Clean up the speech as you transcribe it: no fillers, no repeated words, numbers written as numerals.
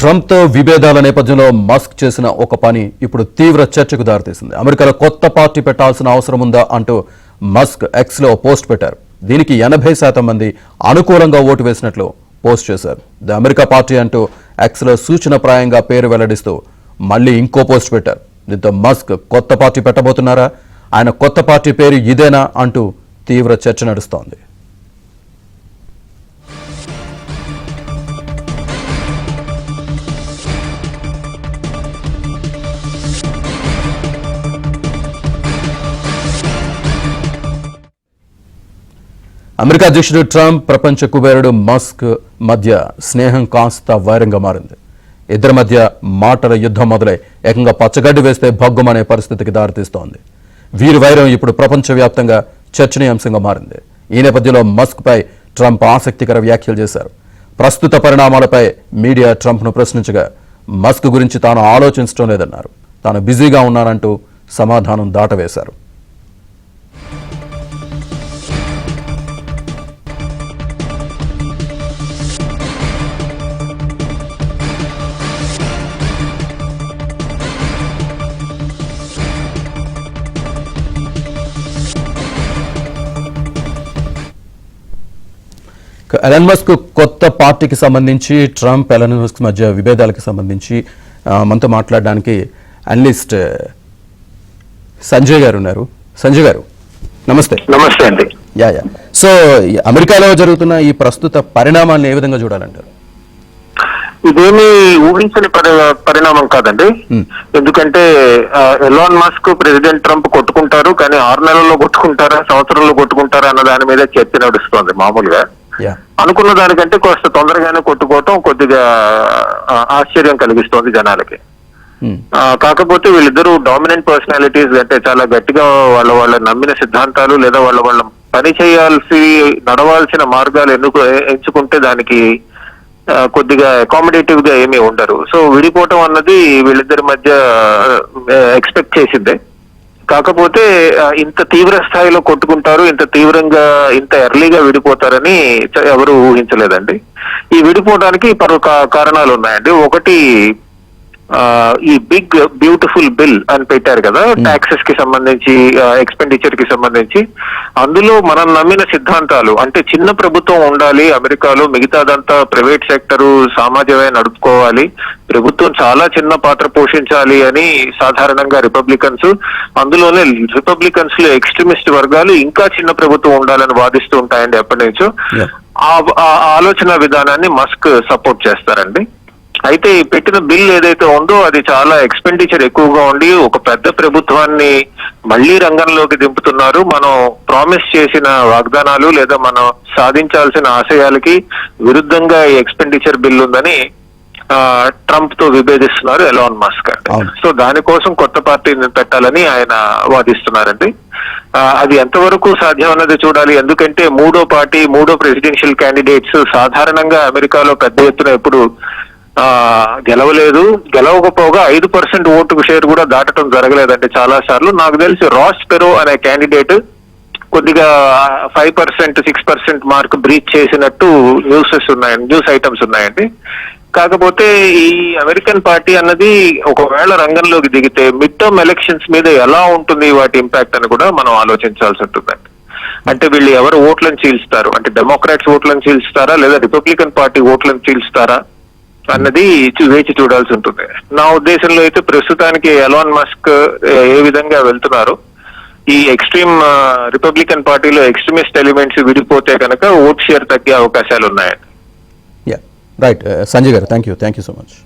ట్రంప్తో విభేదాల నేపథ్యంలో మస్క్ చేసిన ఒక పని ఇప్పుడు తీవ్ర చర్చకు దారితీసింది. అమెరికాలో కొత్త పార్టీ పెట్టాల్సిన అవసరం ఉందా అంటూ మస్క్ ఎక్స్లో పోస్ట్ పెట్టారు. దీనికి 80% మంది అనుకూలంగా ఓటు వేసినట్లు పోస్ట్ చేశారు. ది అమెరికా పార్టీ అంటూ ఎక్స్లో సూచనప్రాయంగా పేరు వెల్లడిస్తూ మళ్ళీ ఇంకో పోస్ట్ పెట్టారు. దీంతో మస్క్ కొత్త పార్టీ పెట్టబోతున్నారా, ఆయన కొత్త పార్టీ పేరు ఇదేనా అంటూ తీవ్ర చర్చ నడుస్తోంది. అమెరికా అధ్యక్షుడు ట్రంప్, ప్రపంచ కుబేరుడు మస్క్ మధ్య స్నేహం కాస్త వైరంగా మారింది. ఇద్దరి మధ్య మాటల యుద్ధం మొదలై ఏకంగా పచ్చగడ్డి వేస్తే భగ్గుమనే పరిస్థితికి దారితీస్తోంది. వీరి వైరం ఇప్పుడు ప్రపంచవ్యాప్తంగా చర్చనీయాంశంగా మారింది. ఈ నేపథ్యంలో మస్క్ పై ట్రంప్ ఆసక్తికర వ్యాఖ్యలు చేశారు. ప్రస్తుత పరిణామాలపై మీడియా ట్రంప్ను ప్రశ్నించగా మస్క్ గురించి తాను ఆలోచించడం లేదన్నారు. తాను బిజీగా ఉన్నానంటూ సమాధానం దాటవేశారు. ఎలన్ మస్క్ కొత్త పార్టీకి సంబంధించి ట్రంప్, ఎలన్ మస్క్ మధ్య విభేదాలకు సంబంధించి మనతో మాట్లాడడానికి అనలిస్ట్ సంజయ్ గారు ఉన్నారు. సంజయ్ గారు నమస్తే. నమస్తే అండి. సో అమెరికాలో జరుగుతున్న ఈ ప్రస్తుత పరిణామాలను ఏ విధంగా చూడాలంటారు? ఇదేమి ఊహించని పరిణామం కాదండి. ఎందుకంటే ఎలాన్ మస్క్, ప్రెసిడెంట్ ట్రంప్ కొట్టుకుంటారు, కానీ 6 నెలల్లో కొట్టుకుంటారా, సంవత్సరంలో కొట్టుకుంటారా అన్న దాని మీద చర్చ నడుస్తోంది. మామూలుగా అనుకున్న దానికంటే కాస్త తొందరగానే కొట్టుకోవటం కొద్దిగా ఆశ్చర్యం కలిగిస్తోంది జనాలకి. కాకపోతే వీళ్ళిద్దరూ డామినెంట్ పర్సనాలిటీస్, అంటే చాలా గట్టిగా వాళ్ళ నమ్మిన సిద్ధాంతాలు లేదా వాళ్ళ పని నడవాల్సిన మార్గాలు ఎంచుకుంటే దానికి కొద్దిగా అకామిడేటివ్ గా ఏమీ ఉండరు. సో విడిపోవటం అన్నది వీళ్ళిద్దరి మధ్య ఎక్స్పెక్ట్ చేసిందే. కాకపోతే ఇంత తీవ్ర స్థాయిలో కొట్టుకుంటారు, ఇంత తీవ్రంగా, ఇంత ఎర్లీగా విడిపోతారని ఎవరు ఊహించలేదండి. ఈ విడిపోవడానికి కారణాలు ఉన్నాయండి. ఒకటి, ఈ బిగ్ బ్యూటిఫుల్ బిల్ అని పెట్టారు కదా, ట్యాక్సెస్ కి సంబంధించి, ఎక్స్పెండిచర్ కి సంబంధించి. అందులో మనం నమ్మిన సిద్ధాంతాలు, అంటే చిన్న ప్రభుత్వం ఉండాలి అమెరికాలో, మిగతాదంతా ప్రైవేట్ సెక్టరు సమాజమే నడుపుకోవాలి, ప్రభుత్వం చాలా చిన్న పాత్ర పోషించాలి అని సాధారణంగా రిపబ్లికన్స్, అందులోనే రిపబ్లికన్స్ లో ఎక్స్ట్రీమిస్ట్ వర్గాలు ఇంకా చిన్న ప్రభుత్వం ఉండాలని వాదిస్తూ ఉంటాయండి ఎప్పటి నుంచో. ఆ ఆలోచన విధానాన్ని మస్క్ సపోర్ట్ చేస్తారండి. అయితే ఈ పెట్టిన బిల్ ఏదైతే ఉందో అది చాలా ఎక్స్పెండిచర్ ఎక్కువగా ఉండి ఒక పెద్ద ప్రభుత్వాన్ని మళ్లీ రంగంలోకి దింపుతున్నారు. మనం ప్రామిస్ చేసిన వాగ్దానాలు లేదా మనం సాధించాల్సిన ఆశయాలకి విరుద్ధంగా ఈ ఎక్స్పెండిచర్ బిల్ ఉందని ట్రంప్ తో విభేదిస్తున్నారు ఎలాన్ మస్క్. సో దానికోసం కొత్త పార్టీని పెట్టాలని ఆయన వాదిస్తున్నారండి. అది ఎంతవరకు సాధ్యం అన్నది చూడాలి. ఎందుకంటే మూడో పార్టీ, మూడో ప్రెసిడెన్షియల్ క్యాండిడేట్స్ సాధారణంగా అమెరికాలో పెద్ద ఎత్తున ఎప్పుడు గెలవకపోగా 5% ఓటు షేర్ కూడా దాటడం జరగలేదండి చాలా సార్లు. నాకు తెలిసి రాస్ పెరో అనే క్యాండిడేట్ కొద్దిగా 5%, 6% మార్క్ బ్రీచ్ చేసినట్టు న్యూస్ ఐటమ్స్ ఉన్నాయండి. కాకపోతే ఈ అమెరికన్ పార్టీ అన్నది ఒకవేళ రంగంలోకి దిగితే మిడ్ టర్మ్ ఎలక్షన్స్ మీద ఎలా ఉంటుంది వాటి ఇంపాక్ట్ అని కూడా మనం ఆలోచించాల్సి ఉంటుందండి. అంటే వీళ్ళు ఎవరు ఓట్లను చీల్స్తారు, అంటే డెమోక్రాట్స్ ఓట్లను చీల్స్తారా లేదా రిపబ్లికన్ పార్టీ ఓట్లను చీల్స్తారా అన్నది వేచి చూడాల్సి ఉంటుంది. నా ఉద్దేశంలో అయితే ప్రస్తుతానికి ఎలాన్ మస్క్ ఏ విధంగా వెళ్తున్నారు, ఈ ఎక్స్ట్రీమ్ రిపబ్లికన్ పార్టీలో ఎక్స్ట్రీమిస్ట్ ఎలిమెంట్స్ విడిపోతే కనుక ఓట్ షేర్ తగ్గే అవకాశాలు ఉన్నాయండి. రైట్ సంజయ్ గారు, థ్యాంక్ యూ సో మచ్.